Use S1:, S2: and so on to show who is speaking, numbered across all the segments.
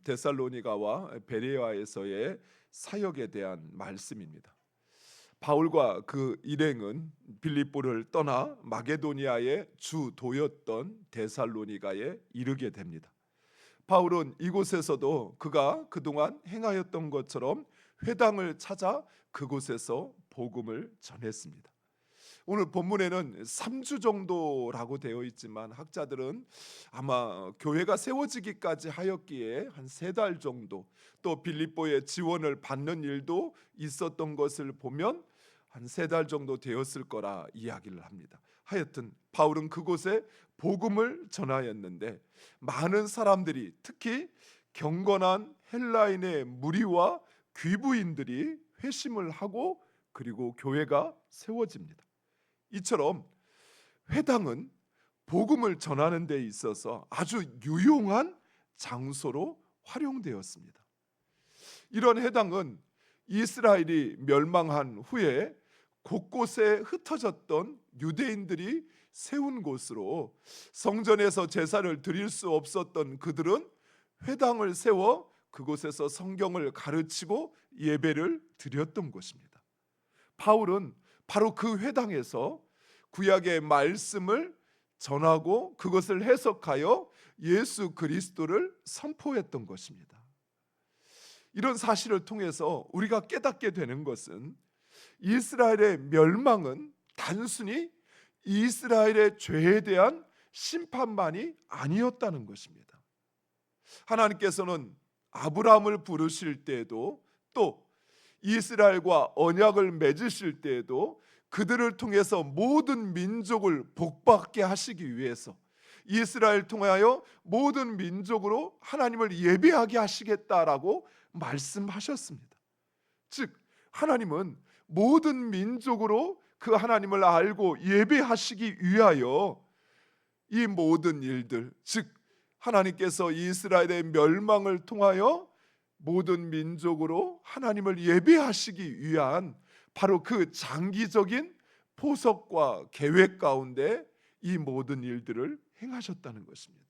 S1: 데살로니가와 베레아에서의 사역에 대한 말씀입니다. 바울과 그 일행은 빌립보를 떠나 마게도니아의 주도였던 데살로니가에 이르게 됩니다. 바울은 이곳에서도 그가 그동안 행하였던 것처럼 회당을 찾아 그곳에서 복음을 전했습니다. 오늘 본문에는 3주 정도라고 되어 있지만 학자들은 아마 교회가 세워지기까지 하였기에 한 3달 정도, 또 빌립보의 지원을 받는 일도 있었던 것을 보면 한 3달 정도 되었을 거라 이야기를 합니다. 하여튼 바울은 그곳에 복음을 전하였는데 많은 사람들이, 특히 경건한 헬라인의 무리와 귀부인들이 회심을 하고 그리고 교회가 세워집니다. 이처럼 회당은 복음을 전하는 데 있어서 아주 유용한 장소로 활용되었습니다. 이런 회당은 이스라엘이 멸망한 후에 곳곳에 흩어졌던 유대인들이 세운 곳으로, 성전에서 제사를 드릴 수 없었던 그들은 회당을 세워 그곳에서 성경을 가르치고 예배를 드렸던 곳입니다. 바울은 바로 그 회당에서 구약의 말씀을 전하고 그것을 해석하여 예수 그리스도를 선포했던 것입니다. 이런 사실을 통해서 우리가 깨닫게 되는 것은 이스라엘의 멸망은 단순히 이스라엘의 죄에 대한 심판만이 아니었다는 것입니다. 하나님께서는 아브라함을 부르실 때에도, 또 이스라엘과 언약을 맺으실 때에도 그들을 통해서 모든 민족을 복받게 하시기 위해서 이스라엘 통하여 모든 민족으로 하나님을 예배하게 하시겠다라고 말씀하셨습니다. 즉 하나님은 모든 민족으로 그 하나님을 알고 예배하시기 위하여 이 모든 일들, 즉 하나님께서 이스라엘의 멸망을 통하여 모든 민족으로 하나님을 예배하시기 위한 바로 그 장기적인 포석과 계획 가운데 이 모든 일들을 행하셨다는 것입니다.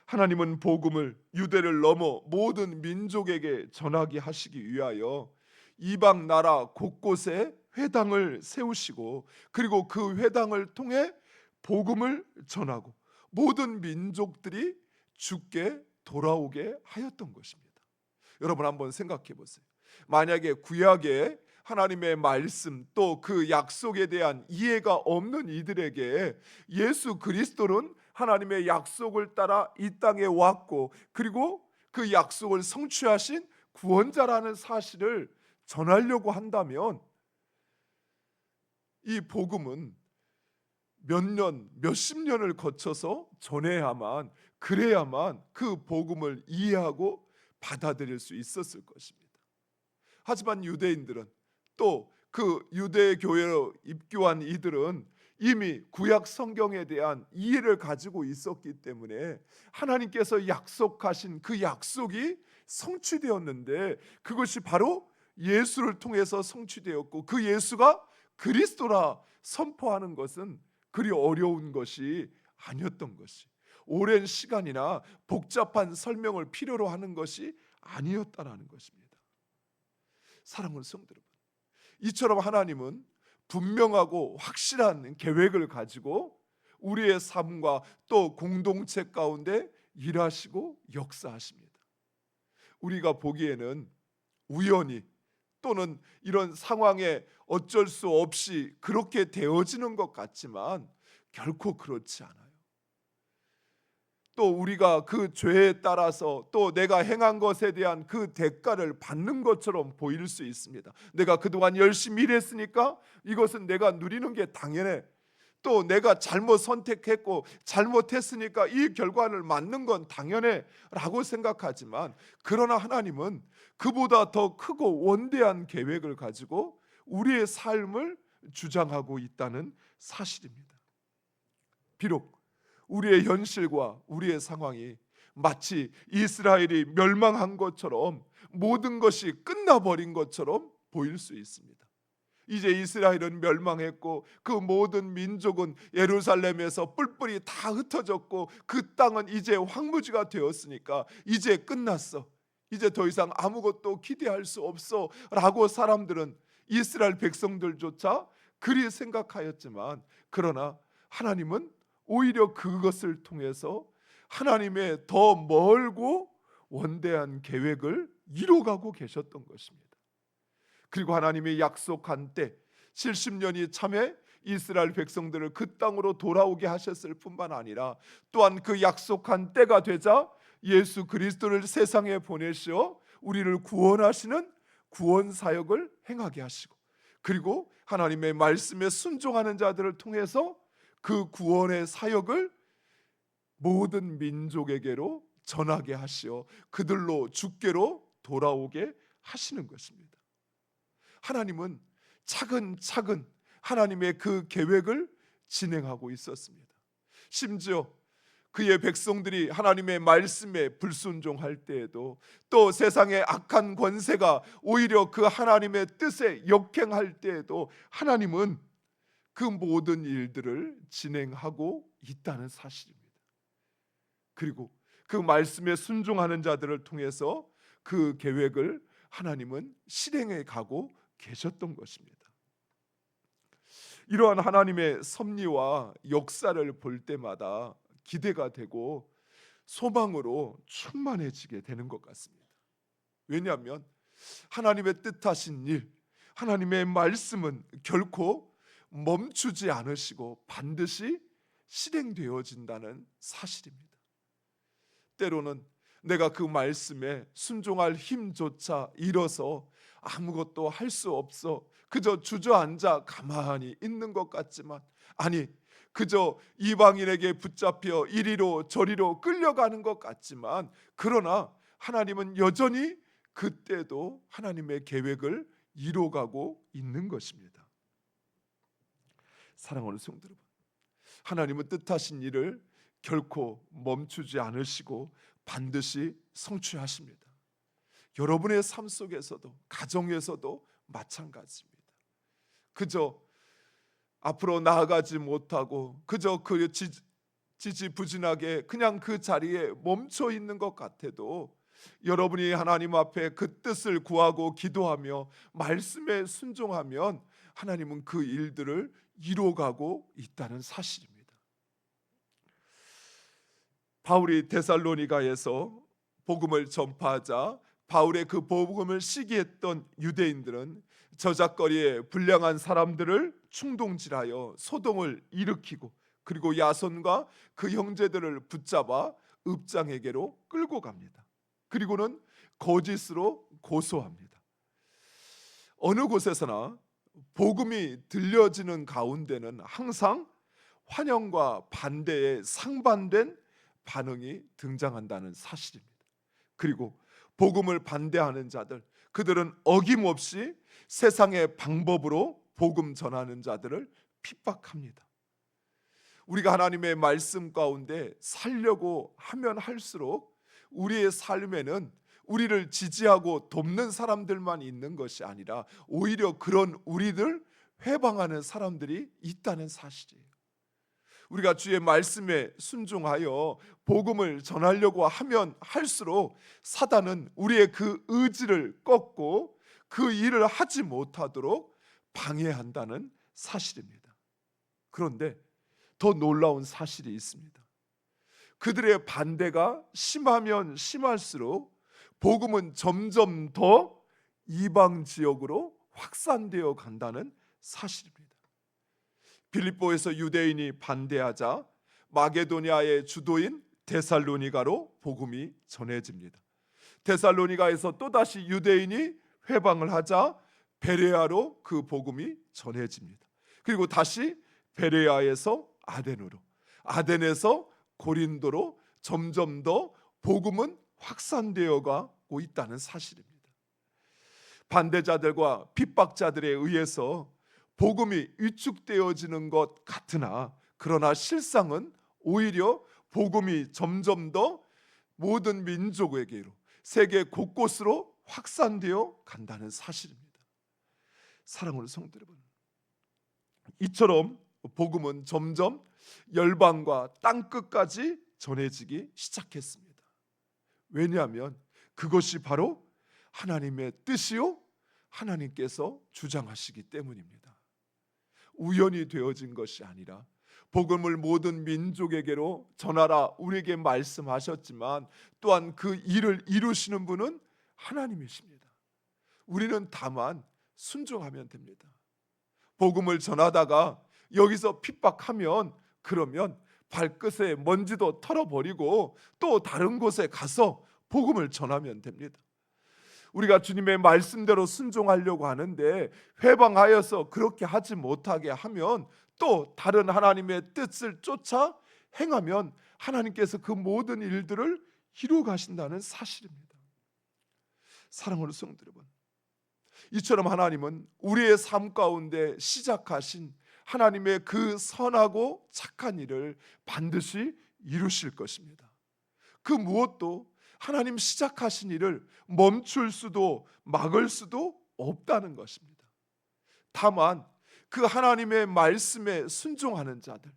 S1: 하나님은 복음을 유대를 넘어 모든 민족에게 전하게 하시기 위하여 이방 나라 곳곳에 회당을 세우시고 그리고 그 회당을 통해 복음을 전하고 모든 민족들이 주께 돌아오게 하였던 것입니다. 여러분 한번 생각해 보세요. 만약에 구약에 하나님의 말씀 또 그 약속에 대한 이해가 없는 이들에게 예수 그리스도는 하나님의 약속을 따라 이 땅에 왔고 그리고 그 약속을 성취하신 구원자라는 사실을 전하려고 한다면 이 복음은 몇 년, 몇십 년을 거쳐서 전해야만, 그래야만 그 복음을 이해하고 받아들일 수 있었을 것입니다. 하지만 유대인들은, 또 그 유대 교회로 입교한 이들은 이미 구약 성경에 대한 이해를 가지고 있었기 때문에 하나님께서 약속하신 그 약속이 성취되었는데 그것이 바로 예수를 통해서 성취되었고 그 예수가 그리스도라 선포하는 것은 그리 어려운 것이 아니었던 것이, 오랜 시간이나 복잡한 설명을 필요로 하는 것이 아니었다라는 것입니다. 사랑하는 성도 여러분, 이처럼 하나님은 분명하고 확실한 계획을 가지고 우리의 삶과 또 공동체 가운데 일하시고 역사하십니다. 우리가 보기에는 우연히 또는 이런 상황에 어쩔 수 없이 그렇게 되어지는 것 같지만 결코 그렇지 않아요. 또 우리가 그 죄에 따라서 또 내가 행한 것에 대한 그 대가를 받는 것처럼 보일 수 있습니다. 내가 그동안 열심히 일했으니까 이것은 내가 누리는 게 당연해. 또 내가 잘못 선택했고 잘못했으니까 이 결과를 맞는 건 당연해 라고 생각하지만, 그러나 하나님은 그보다 더 크고 원대한 계획을 가지고 우리의 삶을 주장하고 있다는 사실입니다. 비록 우리의 현실과 우리의 상황이 마치 이스라엘이 멸망한 것처럼 모든 것이 끝나버린 것처럼 보일 수 있습니다. 이제 이스라엘은 멸망했고 그 모든 민족은 예루살렘에서 뿔뿔이 다 흩어졌고 그 땅은 이제 황무지가 되었으니까 이제 끝났어. 이제 더 이상 아무것도 기대할 수 없어 라고 사람들은, 이스라엘 백성들조차 그리 생각하였지만, 그러나 하나님은 오히려 그것을 통해서 하나님의 더 멀고 원대한 계획을 이뤄가고 계셨던 것입니다. 그리고 하나님이 약속한 때 70년이 참에 이스라엘 백성들을 그 땅으로 돌아오게 하셨을 뿐만 아니라 또한 그 약속한 때가 되자 예수 그리스도를 세상에 보내시어 우리를 구원하시는 구원 사역을 행하게 하시고, 그리고 하나님의 말씀에 순종하는 자들을 통해서 그 구원의 사역을 모든 민족에게로 전하게 하시어 그들로 주께로 돌아오게 하시는 것입니다. 하나님은 차근차근 하나님의 그 계획을 진행하고 있었습니다. 심지어 그의 백성들이 하나님의 말씀에 불순종할 때에도, 또 세상의 악한 권세가 오히려 그 하나님의 뜻에 역행할 때에도 하나님은 그 모든 일들을 진행하고 있다는 사실입니다. 그리고 그 말씀에 순종하는 자들을 통해서 그 계획을 하나님은 실행해 가고 계셨던 것입니다. 이러한 하나님의 섭리와 역사를 볼 때마다 기대가 되고 소망으로 충만해지게 되는 것 같습니다. 왜냐하면 하나님의 뜻하신 일, 하나님의 말씀은 결코 멈추지 않으시고 반드시 실행되어진다는 사실입니다. 때로는 내가 그 말씀에 순종할 힘조차 잃어서 아무것도 할 수 없어 그저 주저앉아 가만히 있는 것 같지만, 아니, 그저 이방인에게 붙잡혀 이리로 저리로 끌려가는 것 같지만, 그러나 하나님은 여전히 그때도 하나님의 계획을 이뤄가고 있는 것입니다. 사랑하는 성도 여러분, 하나님은 뜻하신 일을 결코 멈추지 않으시고 반드시 성취하십니다. 여러분의 삶 속에서도, 가정에서도 마찬가지입니다. 그저 앞으로 나아가지 못하고 그저 그 지지부진하게 그냥 그 자리에 멈춰 있는 것 같아도, 여러분이 하나님 앞에 그 뜻을 구하고 기도하며 말씀에 순종하면 하나님은 그 일들을 이뤄가고 있다는 사실입니다. 바울이 데살로니가에서 복음을 전파하자 바울의 그 복음을 시기했던 유대인들은 저작거리에 불량한 사람들을 충동질하여 소동을 일으키고, 그리고 야손과 그 형제들을 붙잡아 읍장에게로 끌고 갑니다. 그리고는 거짓으로 고소합니다. 어느 곳에서나 복음이 들려지는 가운데는 항상 환영과 반대의 상반된 반응이 등장한다는 사실입니다. 그리고 복음을 반대하는 자들, 그들은 어김없이 세상의 방법으로 복음 전하는 자들을 핍박합니다. 우리가 하나님의 말씀 가운데 살려고 하면 할수록 우리의 삶에는 우리를 지지하고 돕는 사람들만 있는 것이 아니라 오히려 그런 우리들 회방하는 사람들이 있다는 사실이에요. 우리가 주의 말씀에 순종하여 복음을 전하려고 하면 할수록 사단은 우리의 그 의지를 꺾고 그 일을 하지 못하도록 방해한다는 사실입니다. 그런데 더 놀라운 사실이 있습니다. 그들의 반대가 심하면 심할수록 복음은 점점 더 이방 지역으로 확산되어 간다는 사실입니다. 빌립보에서 유대인이 반대하자 마게도냐의 주도인 데살로니가로 복음이 전해집니다. 데살로니가에서 또다시 유대인이 회방을 하자 베레아로 그 복음이 전해집니다. 그리고 다시 베레아에서 아덴으로, 아덴에서 고린도로 점점 더 복음은 확산되어 가고 있다는 사실입니다. 반대자들과 핍박자들에 의해서 복음이 위축되어지는 것 같으나, 그러나 실상은 오히려 복음이 점점 더 모든 민족에게로, 세계 곳곳으로 확산되어 간다는 사실입니다. 사랑하는 성도 여러분, 이처럼 복음은 점점 열방과 땅 끝까지 전해지기 시작했습니다. 왜냐하면 그것이 바로 하나님의 뜻이요 하나님께서 주장하시기 때문입니다. 우연히 되어진 것이 아니라 복음을 모든 민족에게로 전하라 우리에게 말씀하셨지만 또한 그 일을 이루시는 분은 하나님이십니다. 우리는 다만 순종하면 됩니다. 복음을 전하다가 여기서 핍박하면 그러면 발끝에 먼지도 털어버리고 또 다른 곳에 가서 복음을 전하면 됩니다. 우리가 주님의 말씀대로 순종하려고 하는데 회방하여서 그렇게 하지 못하게 하면 또 다른 하나님의 뜻을 쫓아 행하면 하나님께서 그 모든 일들을 이루어 가신다는 사실입니다. 사랑하는 성도 여러분, 이처럼 하나님은 우리의 삶 가운데 시작하신 하나님의 그 선하고 착한 일을 반드시 이루실 것입니다. 그 무엇도 하나님 시작하신 일을 멈출 수도 막을 수도 없다는 것입니다. 다만 그 하나님의 말씀에 순종하는 자들,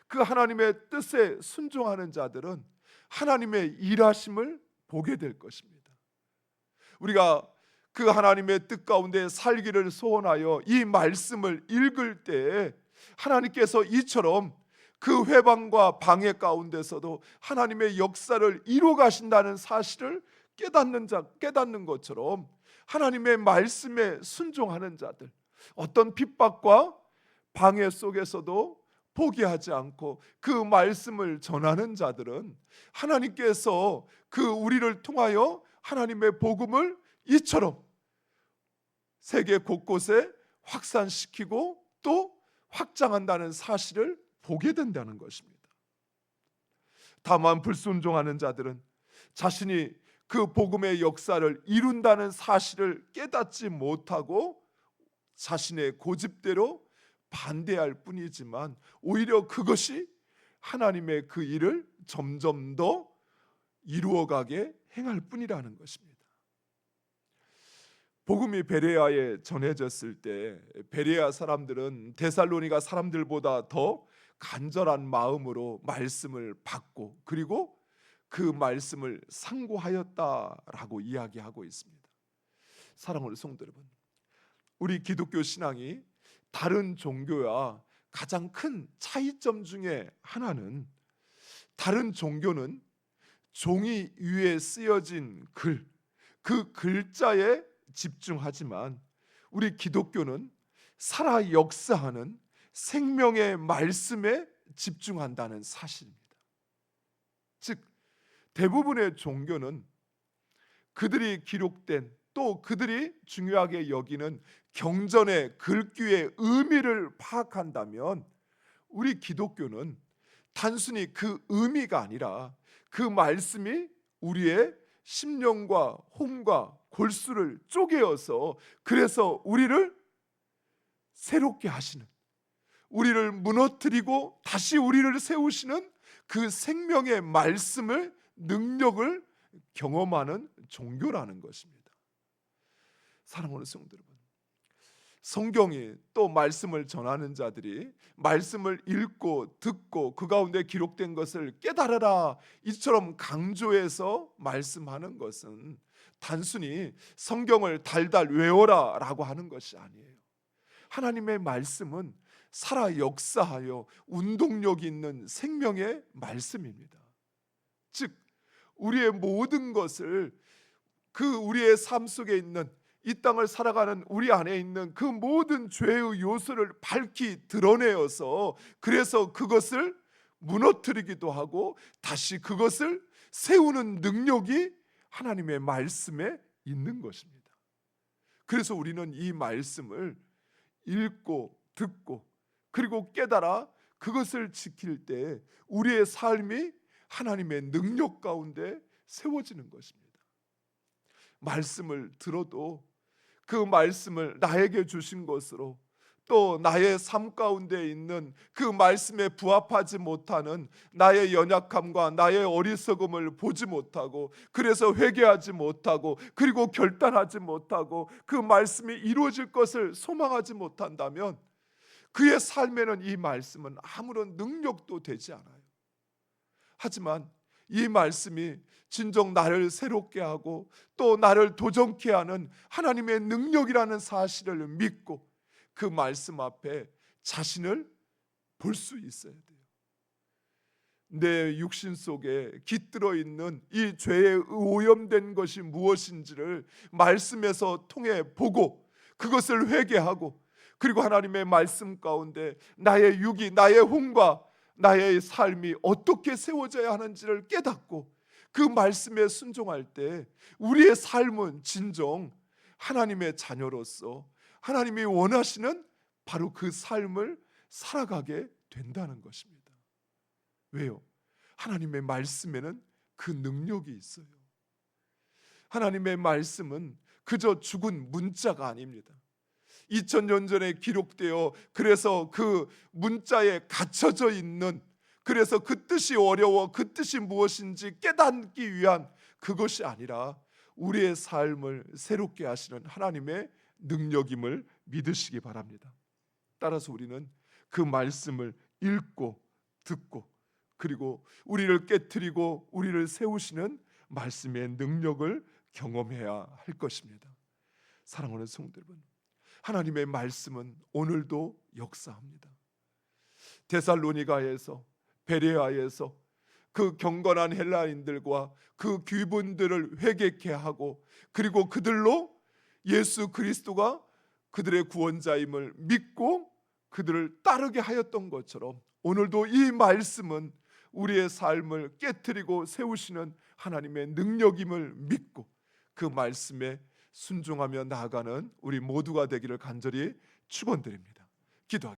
S1: 그 하나님의 뜻에 순종하는 자들은 하나님의 일하심을 보게 될 것입니다. 우리가 그 하나님의 뜻 가운데 살기를 소원하여 이 말씀을 읽을 때에 하나님께서 이처럼 그 회방과 방해 가운데서도 하나님의 역사를 이루어 가신다는 사실을 깨닫는 것처럼 하나님의 말씀에 순종하는 자들, 어떤 핍박과 방해 속에서도 포기하지 않고 그 말씀을 전하는 자들은 하나님께서 그 우리를 통하여 하나님의 복음을 이처럼 세계 곳곳에 확산시키고 또 확장한다는 사실을 보게 된다는 것입니다. 다만 불순종하는 자들은 자신이 그 복음의 역사를 이룬다는 사실을 깨닫지 못하고 자신의 고집대로 반대할 뿐이지만 오히려 그것이 하나님의 그 일을 점점 더 이루어가게 행할 뿐이라는 것입니다. 복음이 베레아에 전해졌을 때 베레아 사람들은 데살로니가 사람들보다 더 간절한 마음으로 말씀을 받고 그리고 그 말씀을 상고하였다라고 이야기하고 있습니다. 사랑하는 성도 여러분, 우리 기독교 신앙이 다른 종교와 가장 큰 차이점 중에 하나는 다른 종교는 종이 위에 쓰여진 글, 그 글자에 집중하지만 우리 기독교는 살아 역사하는 생명의 말씀에 집중한다는 사실입니다. 즉 대부분의 종교는 그들이 기록된 또 그들이 중요하게 여기는 경전의 글귀의 의미를 파악한다면 우리 기독교는 단순히 그 의미가 아니라 그 말씀이 우리의 심령과 혼과 골수를 쪼개어서 그래서 우리를 새롭게 하시는, 우리를 무너뜨리고 다시 우리를 세우시는 그 생명의 말씀을 능력을 경험하는 종교라는 것입니다. 사랑하는 성도 여러분, 성경이 또 말씀을 전하는 자들이 말씀을 읽고 듣고 그 가운데 기록된 것을 깨달아라 이처럼 강조해서 말씀하는 것은 단순히 성경을 달달 외워라 라고 하는 것이 아니에요. 하나님의 말씀은 살아 역사하여 운동력 있는 생명의 말씀입니다. 즉 우리의 모든 것을 그 우리의 삶 속에 있는 이 땅을 살아가는 우리 안에 있는 그 모든 죄의 요소를 밝히 드러내어서 그래서 그것을 무너뜨리기도 하고 다시 그것을 세우는 능력이 하나님의 말씀에 있는 것입니다. 그래서 우리는 이 말씀을 읽고 듣고 그리고 깨달아 그것을 지킬 때 우리의 삶이 하나님의 능력 가운데 세워지는 것입니다. 말씀을 들어도 그 말씀을 나에게 주신 것으로 또 나의 삶 가운데 있는 그 말씀에 부합하지 못하는 나의 연약함과 나의 어리석음을 보지 못하고 그래서 회개하지 못하고 그리고 결단하지 못하고 그 말씀이 이루어질 것을 소망하지 못한다면 그의 삶에는 이 말씀은 아무런 능력도 되지 않아요. 하지만 이 말씀이 진정 나를 새롭게 하고 또 나를 도전케 하는 하나님의 능력이라는 사실을 믿고 그 말씀 앞에 자신을 볼 수 있어야 돼요. 내 육신 속에 깃들어 있는 이 죄에 오염된 것이 무엇인지를 말씀에서 통해 보고 그것을 회개하고, 그리고 하나님의 말씀 가운데 나의 육이, 나의 혼과 나의 삶이 어떻게 세워져야 하는지를 깨닫고 그 말씀에 순종할 때 우리의 삶은 진정 하나님의 자녀로서 하나님이 원하시는 바로 그 삶을 살아가게 된다는 것입니다. 왜요? 하나님의 말씀에는 그 능력이 있어요. 하나님의 말씀은 그저 죽은 문자가 아닙니다. 2000년 전에 기록되어 그래서 그 문자에 갇혀져 있는, 그래서 그 뜻이 어려워 그 뜻이 무엇인지 깨닫기 위한 그것이 아니라 우리의 삶을 새롭게 하시는 하나님의 능력임을 믿으시기 바랍니다. 따라서 우리는 그 말씀을 읽고 듣고 그리고 우리를 깨트리고 우리를 세우시는 말씀의 능력을 경험해야 할 것입니다. 사랑하는 성도 여러분, 하나님의 말씀은 오늘도 역사합니다. 데살로니가에서, 베레아에서 그 경건한 헬라인들과 그 귀분들을 회개케 하고 그리고 그들로 예수 그리스도가 그들의 구원자임을 믿고 그들을 따르게 하였던 것처럼 오늘도 이 말씀은 우리의 삶을 깨트리고 세우시는 하나님의 능력임을 믿고 그 말씀에 순종하며 나아가는 우리 모두가 되기를 간절히 축원드립니다. 기도하겠습니다.